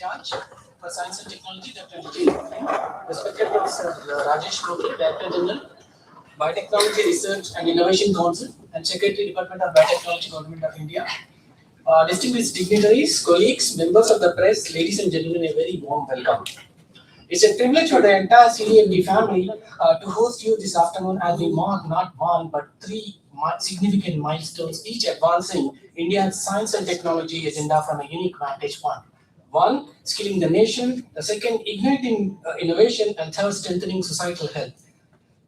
Charge for Science and Technology, Dr. Jitendra Singh, respected Professor Rajesh Gokhale, Director General, Biotechnology Research and Innovation Council, and Secretary, Department of Biotechnology, Government of India. Distinguished dignitaries, colleagues, members of the press, ladies and gentlemen, a very warm welcome. It's a privilege for the entire CDFD family to host you this afternoon as we mark not one but three significant milestones, each advancing India's science and technology agenda from a unique vantage point. One, skilling the nation; the second, igniting innovation; and third, strengthening societal health.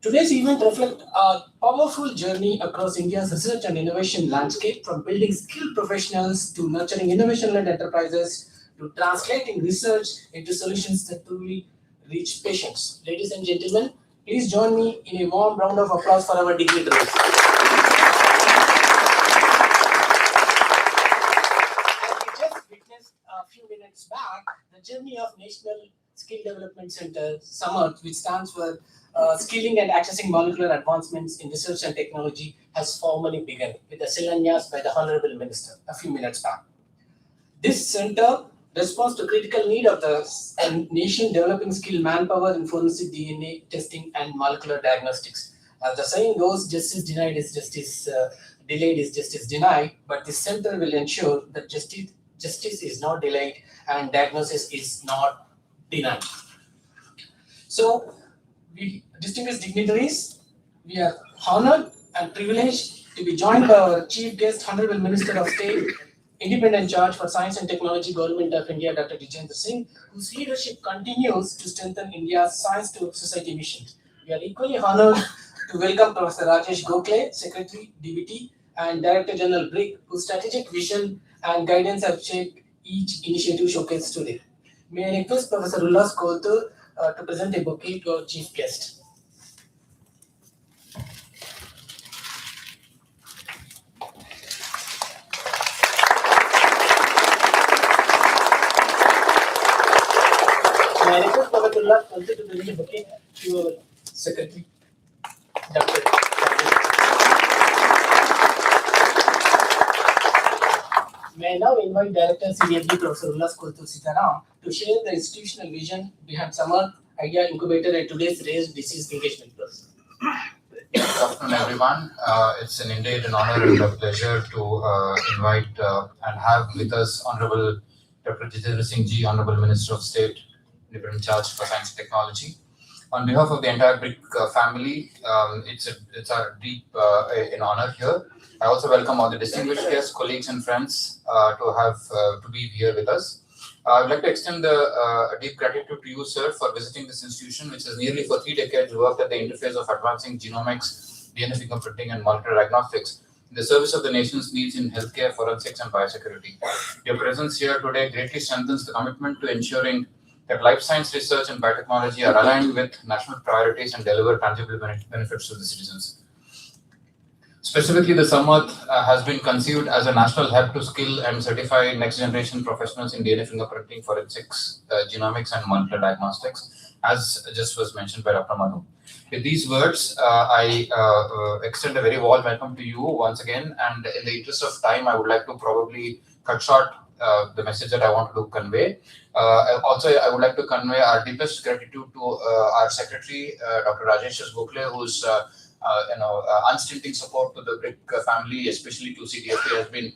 Today's event reflects a powerful journey across India's research and innovation landscape, from building skilled professionals to nurturing innovation-led enterprises to translating research into solutions that truly reach patients. Ladies and gentlemen, please join me in a warm round of applause for our dignitaries. A few minutes back, the journey of National Skill Development Center, SAMARTH, which stands for Skilling and Accessing Molecular Advancements in Research and Technology, has formally begun with the Shilanyas by the Hon'ble Minister a few minutes back. This center responds to critical need of the nation developing skilled manpower in forensic DNA testing and molecular diagnostics. As the saying goes, justice denied is justice delayed is justice denied, but this center will ensure that justice is not delayed and diagnosis is not denied. So, we distinguished dignitaries, we are honored and privileged to be joined by our chief guest, Honorable Minister of State, Independent Charge for Science and Technology, Government of India, Dr. Jitendra Singh, whose leadership continues to strengthen India's science to society mission. We are equally honored to welcome Professor Rajesh Gokhale, Secretary, DBT, and Director General BRIC, whose strategic vision and guidance have shaped each initiative showcased today. May I request Professor Ullas Kothur to present a bouquet to our chief guest. May I request Professor Ullas Kothur to present a bouquet to our Secretary, Dr. May I now invite Director CDFD Professor Ullas Kothur to share the institutional vision behind SAMARTH, IDEA, Incubator, and today's raised disease engagement. Good afternoon, everyone. It's indeed an honor and a pleasure to invite and have with us Honorable Dr. Jitendra Singh Ji, Honorable Minister of State, Independent Charge for Science and Technology. On behalf of the entire BRIC family, it's our deep an honor here. I also welcome all the distinguished guests, colleagues, and friends to be here with us. I would like to extend a deep gratitude to you, sir, for visiting this institution, which has nearly for 3 decades worked at the interface of advancing genomics, DNA fingerprinting, and molecular diagnostics in the service of the nation's needs in healthcare, forensics, and biosecurity. Your presence here today greatly strengthens the commitment to ensuring that life science research and biotechnology are aligned with national priorities and deliver tangible benefits to the citizens. Specifically, the SAMARTH has been conceived as a national hub to skill and certify next-generation professionals in DNA fingerprinting, forensics, genomics, and molecular diagnostics, as just was mentioned by Dr. Manu. With these words, I extend a very warm welcome to you once again, and in the interest of time, I would like to probably cut short the message that I want to convey. Also, I would like to convey our deepest gratitude to our Secretary, Dr. Rajesh Gokhale, who's unstinting support to the BRIC family, especially to CDFD, has been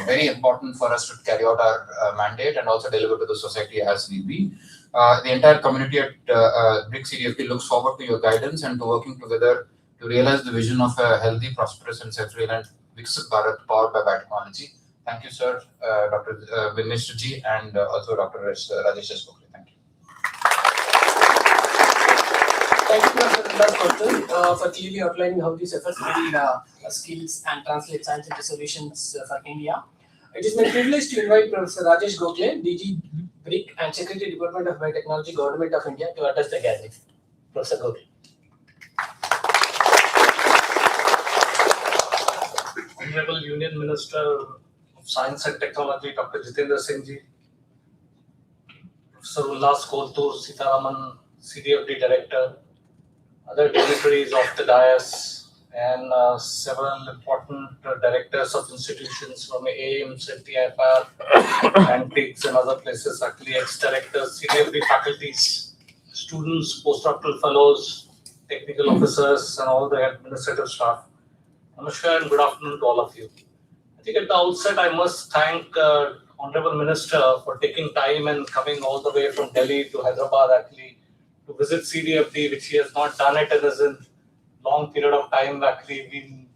very important for us to carry out our mandate and also deliver to the society as need be. The entire community at BRIC-CDFD looks forward to your guidance and to working together to realize the vision of a healthy, prosperous, and self-reliant Viksit Bharat powered by biotechnology. Thank you, sir, Dr. Minister Ji, and also Dr. Rajesh Gokhale. Thank you. Thank you, Professor Ullas Kothur, for clearly outlining how these efforts build skills and translate science into solutions for India. It is my privilege to invite Professor Rajesh Gokhale, DG BRIC and Secretary, Department of Biotechnology, Government of India, to address the gathering. Professor Gokhale. Honorable Union Minister of Science and Technology, Dr. Jitendra Singh Ji, Professor Ullas Kothur, Sitaraman, CDFD Director, other dignitaries of the dais, and several important directors of institutions from AIMS and TIFR and TIGS and other places, actually ex-directors, CDFD faculties, students, postdoctoral fellows, technical officers, and all the administrative staff. Namaskar and good afternoon to all of you. I think at the outset, I must thank Honorable Minister for taking time and coming all the way from Delhi to Hyderabad actually to visit CDFD, which he has not done it in a long period of time actually been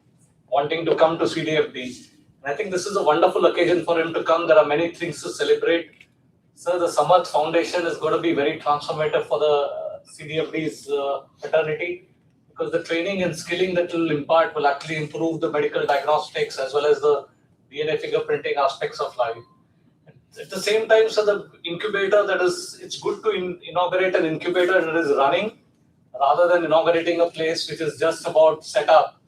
wanting to come to CDFD. And I think this is a wonderful occasion for him to come. There are many things to celebrate. Sir, the SAMARTH Foundation is going to be very transformative for the CDFD's fraternity, because the training and skilling that will impart will actually improve the medical diagnostics as well as the DNA fingerprinting aspects of life. At the same time, so the incubator, it's good to inaugurate an incubator that is running rather than inaugurating a place which is just about set up.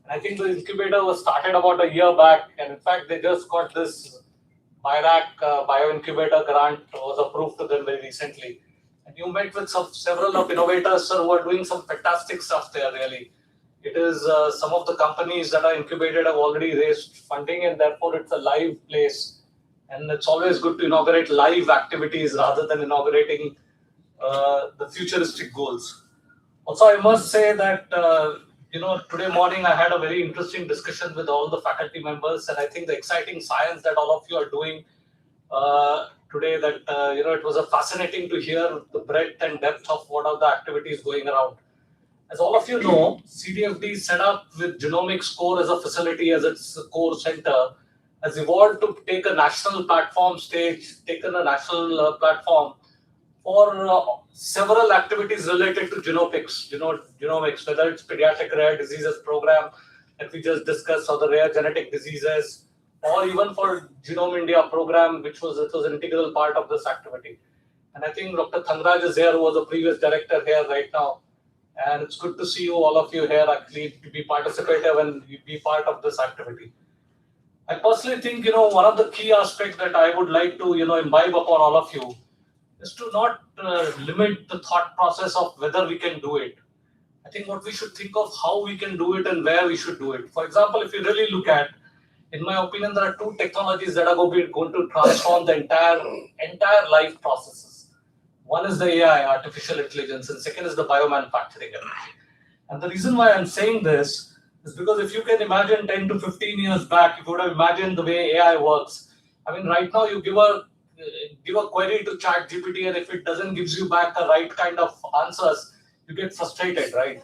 And I think the incubator was started about a year back, and in fact, they just got this BRIC bio-incubator grant was approved to them very recently. And you met with several of innovators, sir, who are doing some fantastic stuff there, really. It is some of the companies that are incubated have already raised funding, and therefore it's a live place. And it's always good to inaugurate live activities rather than inaugurating the futuristic goals. Also, I must say that, today morning I had a very interesting discussion with all the faculty members, and I think the exciting science that all of you are doing today, that, it was fascinating to hear the breadth and depth of what are the activities going around. As all of you know, CDFD set up with Genomics Core as a facility, as its core center, has evolved to take a national platform stage, taken a national platform for several activities related to genomics, whether it's pediatric rare diseases program that we just discussed, or the rare genetic diseases, or even for Genome India program, which was an integral part of this activity. And I think Dr. Thangraj is here, who was the previous director here right now. And it's good to see you, all of you here, actually, to be participative and be part of this activity. I personally think, one of the key aspects that I would like to, imbibe upon all of you is to not limit the thought process of whether we can do it. I think what we should think of how we can do it and where we should do it. For example, if you really look at, in my opinion, there are two technologies that are going to transform the entire life processes. One is the AI, artificial intelligence, and second is the biomanufacturing. And the reason why I'm saying this is because if you can imagine 10 to 15 years back, if you would have imagined the way AI works. I mean, right now you give a query to ChatGPT, and if it doesn't gives you back the right kind of answers, you get frustrated, right?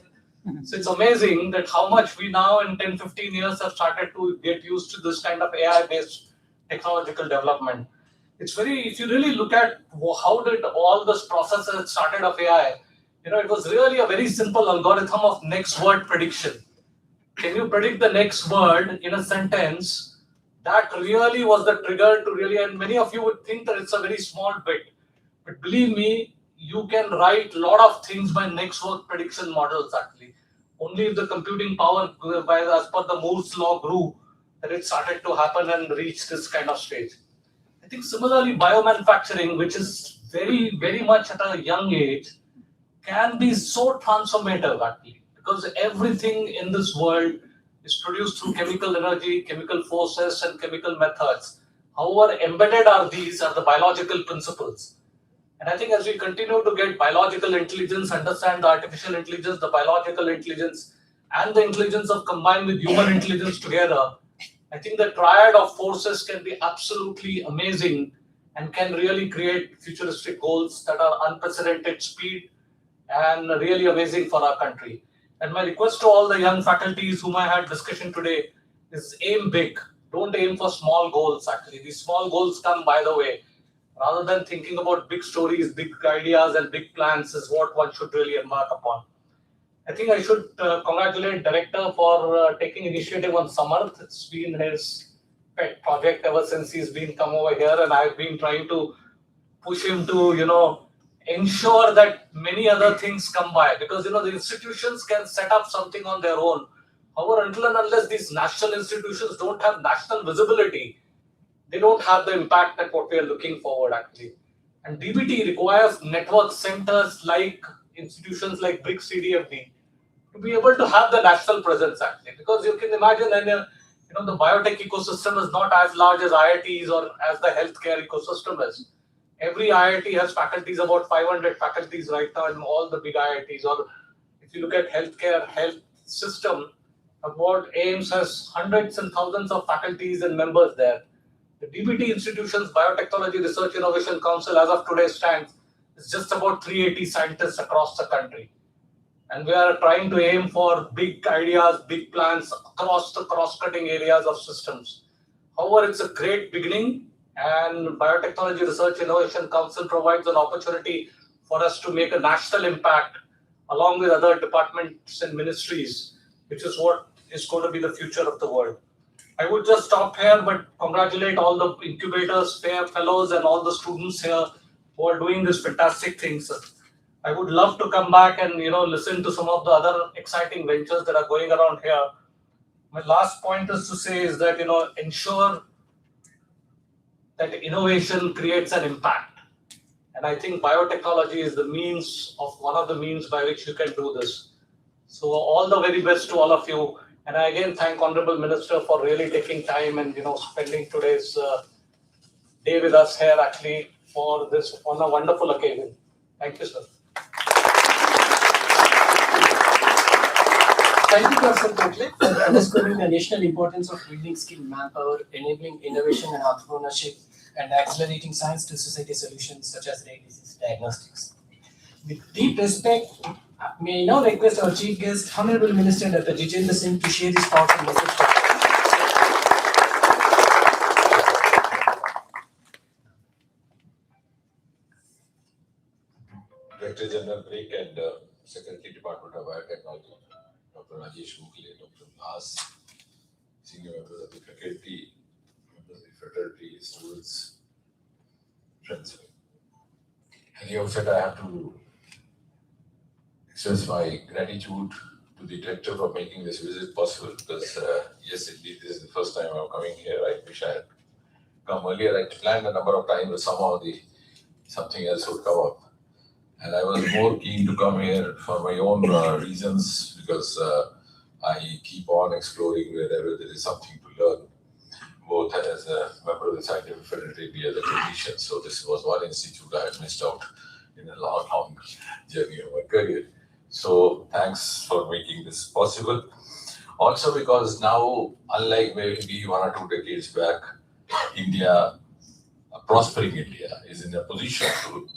So it's amazing that how much we now in 10, 15 years have started to get used to this kind of AI-based technological development. It's if you really look at how did all this process started of AI, it was really a very simple algorithm of next word prediction. Can you predict the next word in a sentence? That really was the trigger to really, and many of you would think that it's a very small bit. But believe me, you can write a lot of things by next word prediction models actually. Only if the computing power, as per the Moore's law, grew, that it started to happen and reach this kind of stage. I think similarly, biomanufacturing, which is very, very much at a young age, can be so transformative actually. Because everything in this world is produced through chemical energy, chemical forces, and chemical methods. However, embedded are the biological principles. And I think as we continue to get biological intelligence, understand the artificial intelligence, the biological intelligence, and the intelligence of combined with human intelligence together, I think the triad of forces can be absolutely amazing and can really create futuristic goals that are unprecedented speed and really amazing for our country. And my request to all the young faculties whom I had discussion today is aim big. Don't aim for small goals actually. These small goals come by the way. Rather than thinking about big stories, big ideas and big plans is what one should really embark upon. I think I should congratulate Director for taking initiative on SAMARTH. It's been his pet project ever since he's been come over here, and I've been trying to push him to, ensure that many other things come by, because the institutions can set up something on their own. However, until and unless these national institutions don't have national visibility, they don't have the impact that what we are looking forward actually. And DBT requires network centers like institutions like BRIC-CDFD to be able to have the national presence actually, because you can imagine, and the biotech ecosystem is not as large as IITs or as the healthcare ecosystem is. Every IIT has faculties, about 500 faculties right now in all the big IITs. Or if you look at health system, about AIMS has hundreds and thousands of faculties and members there. The DBT institutions, Biotechnology Research Innovation Council, as of today stands, is just about 380 scientists across the country. And we are trying to aim for big ideas, big plans across the cross-cutting areas of systems. However, it's a great beginning, and Biotechnology Research Innovation Council provides an opportunity for us to make a national impact along with other departments and ministries, which is what is going to be the future of the world. I would just stop here, but congratulate all the incubators, fellows, and all the students here who are doing these fantastic things. I would love to come back and listen to some of the other exciting ventures that are going around here. My last point is to say is that ensure that innovation creates an impact, and I think biotechnology is one of the means by which you can do this. So all the very best to all of you, and I again thank Honorable Minister for really taking time and spending today's day with us here actually for this on a wonderful occasion. Thank you, sir. Thank you, Professor Kotle, for underscoring the national importance of building skilled manpower, enabling innovation and entrepreneurship, and accelerating science to society solutions such as rare disease diagnostics. With deep respect, may I now request our Chief Guest, Honorable Minister Dr. Jitendra Singh, to share his powerful message. Director General BRIC and Secretary Department of Biotechnology, Dr. Rajesh Mukhle, Dr. Bhas, senior members of the faculty, members of the fraternity, students, friends. At the outset, I have to express my gratitude to the director for making this visit possible, because yes, indeed, this is the first time I'm coming here. I wish I had come earlier. I planned a number of times, but somehow something else would come up. And I was more keen to come here for my own reasons, because I keep on exploring wherever there is something to learn, both as a member of the scientific fraternity as a clinician. So this was one institute I had missed out in a long journey of my career. So thanks for making this possible. Also because now, unlike maybe 1 or 2 decades back, India, a prospering India, is in a position to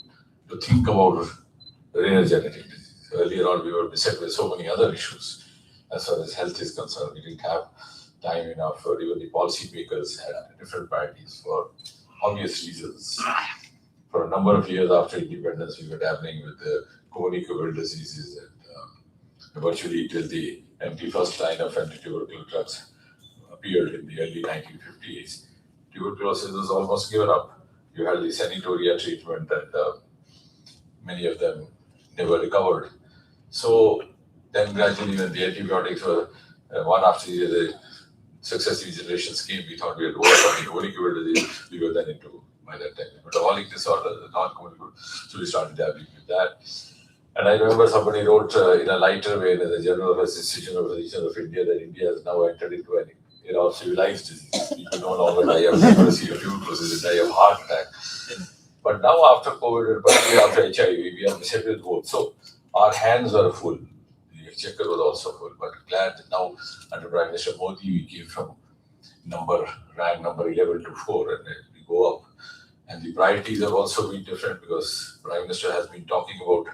think about rare genetic disease. Earlier on, we were beset with so many other issues as far as health is concerned. We didn't have time enough, or even the policy makers had different priorities for obvious reasons. For a number of years after independence, we were dabbling with the communicable diseases, and virtually till the first line of anti-tubercular drugs appeared in the early 1950s, tuberculosis was almost given up. You had the sanitoria treatment, and many of them never recovered. So then gradually, when the antibiotics were one after the other, successive generations came, we thought we had overcome the communicable disease. We were then into, by that time, metabolic disorder, non-communicable. So we started dabbling with that. And I remember somebody wrote in a lighter way in the Journal of Association of Physicians of India that India has now entered into an era of civilized disease. People no longer die of leprosy or tuberculosis, they die of heart attack. But now after COVID and particularly after HIV, we are beset with both. So our hands were full. The exchequer was also full. But glad that now under Prime Minister Modi, we came from rank number 11 to 4, and we go up. And the priorities have also been different, because Prime Minister has been talking about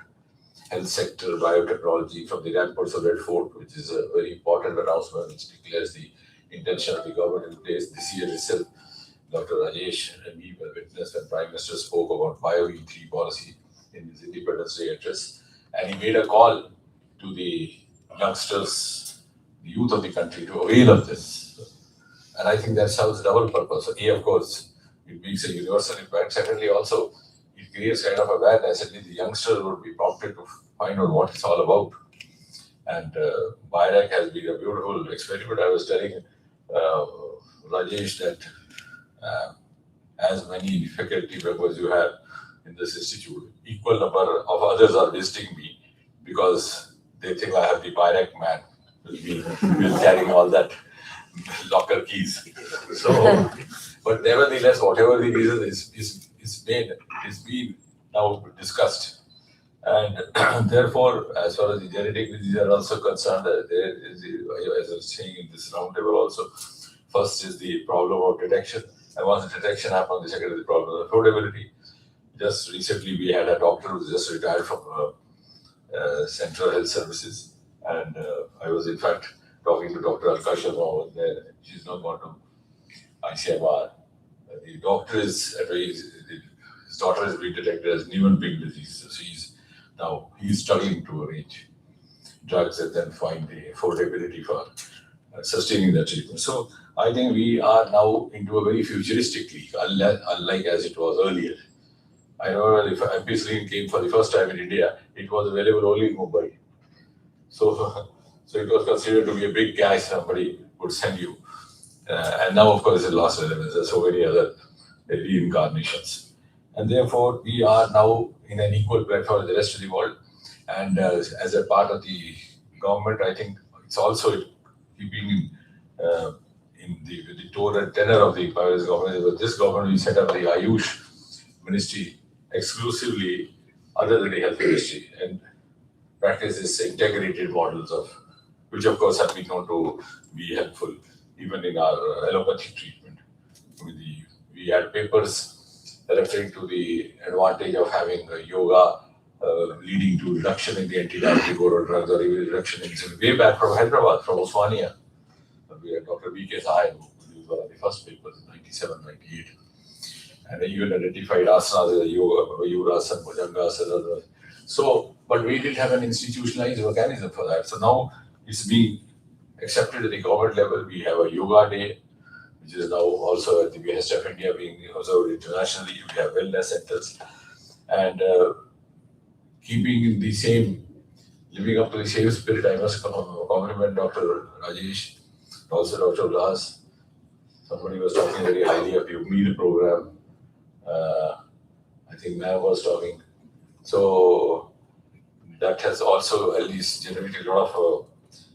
health sector, biotechnology from the ramparts of Red Fort, which is a very important announcement which declares the intention of the government in place. This year itself, Dr. Rajesh and me were witness when Prime Minister spoke about Bio-E3 policy in his Independence Day address. And he made a call to the youngsters, the youth of the country, to avail of this. And I think that serves double purpose. So, of course, it makes a universal impact. Secondly, also, it creates kind of awareness, and the youngsters would be prompted to find out what it's all about. And BRIC has been a beautiful experiment. I was telling Rajesh that as many faculty members you have in this institute, equal number of others are visiting me, because they think I have the BRIC man will carrying all that locker keys. So, but nevertheless, whatever the reason is made, it is being now discussed. And therefore, as far as the genetic diseases are also concerned, there is, as I was saying in this roundtable also, first is the problem of detection. And once the detection happens, the second is the problem of affordability. Just recently, we had a doctor who just retired from Central Health Services. And I was, in fact, talking to Dr. Alka Sharma over there. She's now gone to ICMR. The doctor is, his daughter has been detected as Niemann-Pick disease. So he's struggling to arrange drugs and then find the affordability for sustaining the treatment. So I think we are now into a very futuristic league, unlike as it was earlier. I remember if ampicillin came for the first time in India, it was available only in Mumbai. So it was considered to be a big guy somebody would send you. And now, of course, it lost relevance. There are so many other reincarnations. And therefore, we are now in an equal platform with the rest of the world. And as a part of the government, I think it's also keeping in the tone and tenor of the previous government. With this government, we set up the Ayush Ministry exclusively other than the health ministry and practice this integrated models of, which of course have been known to be helpful even in our allopathic treatment. We had papers referring to the advantage of having yoga leading to reduction in the anti-diabetic oral drugs or even reduction in insulin. Way back from Hyderabad, from Osmania, we had Dr. B.K. Sahai, who was one of the first papers in 97, 98. And they even identified asanas as yoga, Yurasana, Bhujangasana. So, but we didn't have an institutionalized mechanism for that. So now it's being accepted at the government level. We have a yoga day, which is now also at the behest of India being observed internationally. We have wellness centers. And keeping in the same, living up to the same spirit, I must compliment Dr. Rajesh, also Dr. Ullas. Somebody was talking very highly of the meal program. I think Ma'am was talking. So that has also at least generated a lot of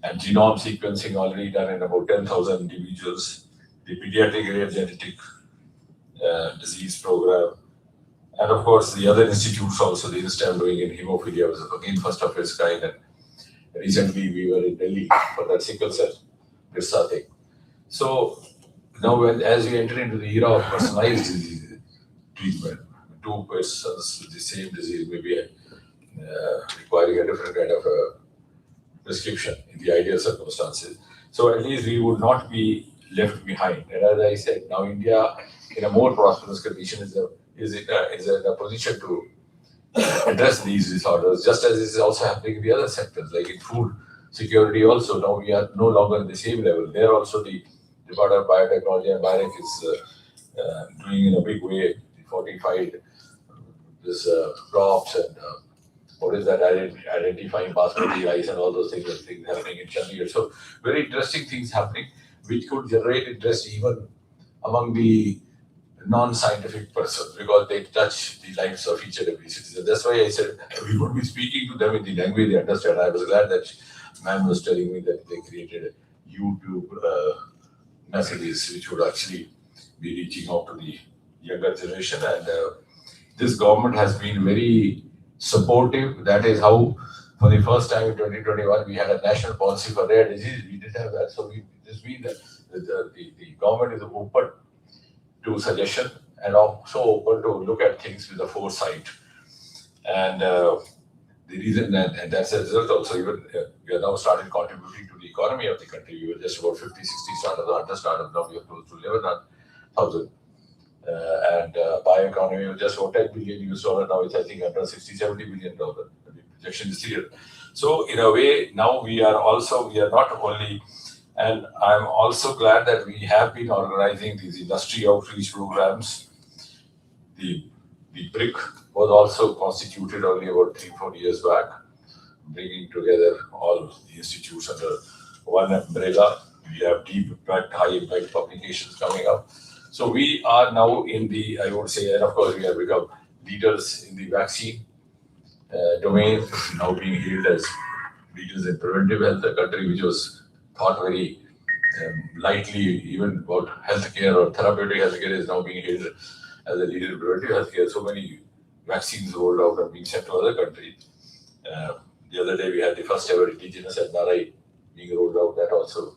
and genome sequencing already done in about 10,000 individuals. The pediatric rare genetic disease program. And of course, the other institutes also, the INSTAM doing in hemophilia was again first of its kind. And recently we were in Delhi for that sickle cell thing. So now as we enter into the era of personalized disease treatment, two persons with the same disease may be requiring a different kind of prescription in the ideal circumstances. So at least we would not be left behind. And as I said, now India in a more prosperous condition is in a position to address these disorders, just as this is also happening in the other sectors, like in food security also. Now we are no longer at the same level. There also the Department of Biotechnology and BRIC is doing in a big way the fortified this crops and what is that, identifying basmati rice and all those things happening in Chandigarh. So very interesting things happening, which could generate interest even among the non-scientific persons, because they touch the lives of each and every citizen. That's why I said we would be speaking to them in the language they understand. I was glad that Ma'am was telling me that they created YouTube messages which would actually be reaching out to the younger generation. And this government has been very supportive. That is how, for the first time in 2021, we had a national policy for rare disease. We didn't have that. So this means that the government is open to suggestion and also open to look at things with a foresight. And the reason that, and that's a result also, even we are now started contributing to the economy of the country. We were just about 50, 60 startups, 100 startups, now we are close to 11,000. And bioeconomy was just about $10 billion US, now it's I think under $60, $70 billion. The projection is clear. So in a way, now we are not only, and I'm also glad that we have been organizing these industry outreach programs. The BRIC was also constituted only about 3-4 years back, bringing together all the institutes under one umbrella. We have deep impact, high impact publications coming up. So we are now in the, I would say, and of course we have become leaders in the vaccine domain, now being hailed as deals in preventive health, a country which was thought very lightly, even about healthcare or therapeutic healthcare is now being hailed as a leader in preventive healthcare. So many vaccines rolled out and being sent to other countries. The other day we had the first ever indigenous NRI being rolled out. That also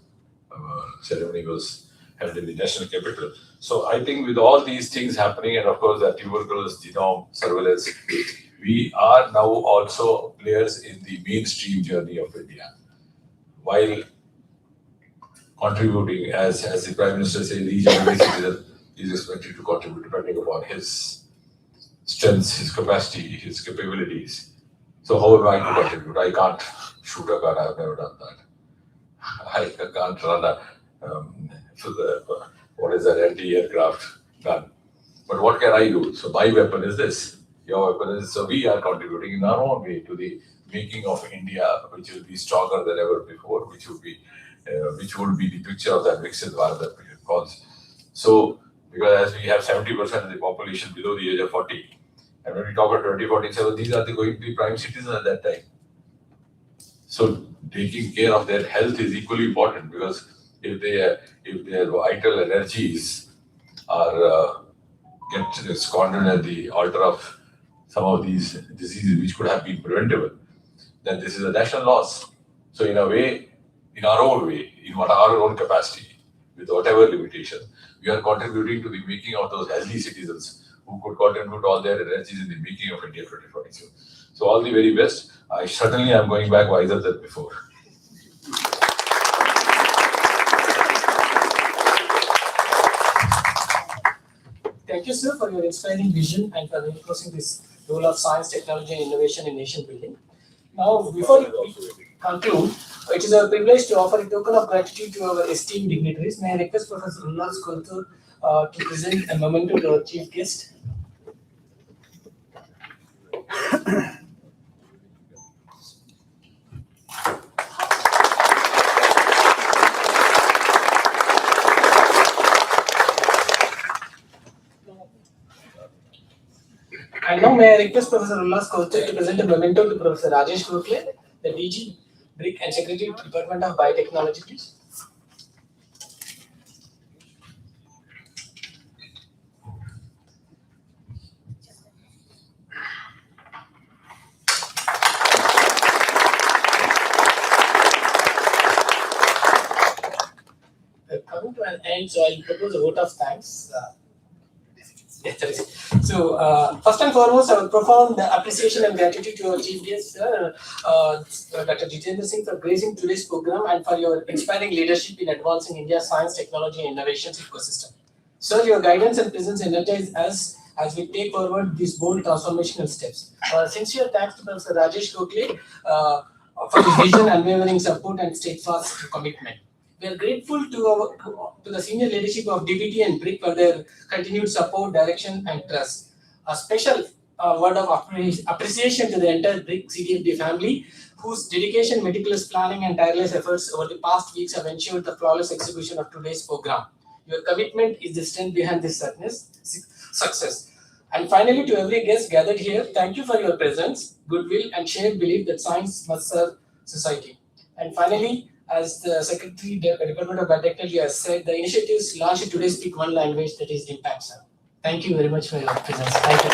ceremony was held in the national capital. So I think with all these things happening, and of course the tuberculosis genome surveillance, we are now also players in the mainstream journey of India. While contributing, as the Prime Minister says, each and every citizen is expected to contribute depending upon his strengths, his capacity, his capabilities. So how am I to contribute? I can't shoot a gun, I've never done that. I can't run what is that anti-aircraft gun. But what can I do? So my weapon is this. Your weapon is, so we are contributing in our own way to the making of India, which will be stronger than ever before, which would be the picture of that Viksit Bharat that we calls. So, because as we have 70% of the population below the age of 40, and when we talk about 2047, these are going to be prime citizens at that time. So taking care of their health is equally important, because if their vital energies are get squandered at the altar of some of these diseases which could have been preventable, then this is a national loss. So in a way, in our own way, in our own capacity, with whatever limitation, we are contributing to the making of those healthy citizens who could contribute all their energies in the making of India 2042. So all the very best. I certainly am going back wiser than before. Thank you, sir, for your inspiring vision and for reinforcing this role of science, technology, and innovation in nation building. Now, before we conclude, it is our privilege to offer a token of gratitude to our esteemed dignitaries. May I request Professor Ullas Kultur to present a memento to our chief guest. And now may I request Professor Ullas Kultur to present a memento to Professor Rajesh Gokhale, the DG, BRIC and Secretary to Department of Biotechnology, please. We're coming to an end, so I'll propose a vote of thanks. So, first and foremost, our profound appreciation and gratitude to our chief guest, Dr. Jitendra Singh, for gracing today's program and for your inspiring leadership in advancing India's science, technology, and innovations ecosystem. Sir, your guidance and presence energize us as we take forward these bold transformational steps. Sincere thanks to Professor Rajesh Gokhale for his vision, unwavering support, and steadfast commitment. We are grateful to the senior leadership of DBT and BRIC for their continued support, direction, and trust. A special word of appreciation to the entire BRIC-CDFD family, whose dedication, meticulous planning, and tireless efforts over the past weeks have ensured the flawless execution of today's program. Your commitment is the strength behind this success. And finally, to every guest gathered here, thank you for your presence, goodwill, and shared belief that science must serve society. And finally, as the Secretary, Department of Biotechnology has said, the initiatives launched today speak one language, that is impact, sir. Thank you very much for your presence. Thank you.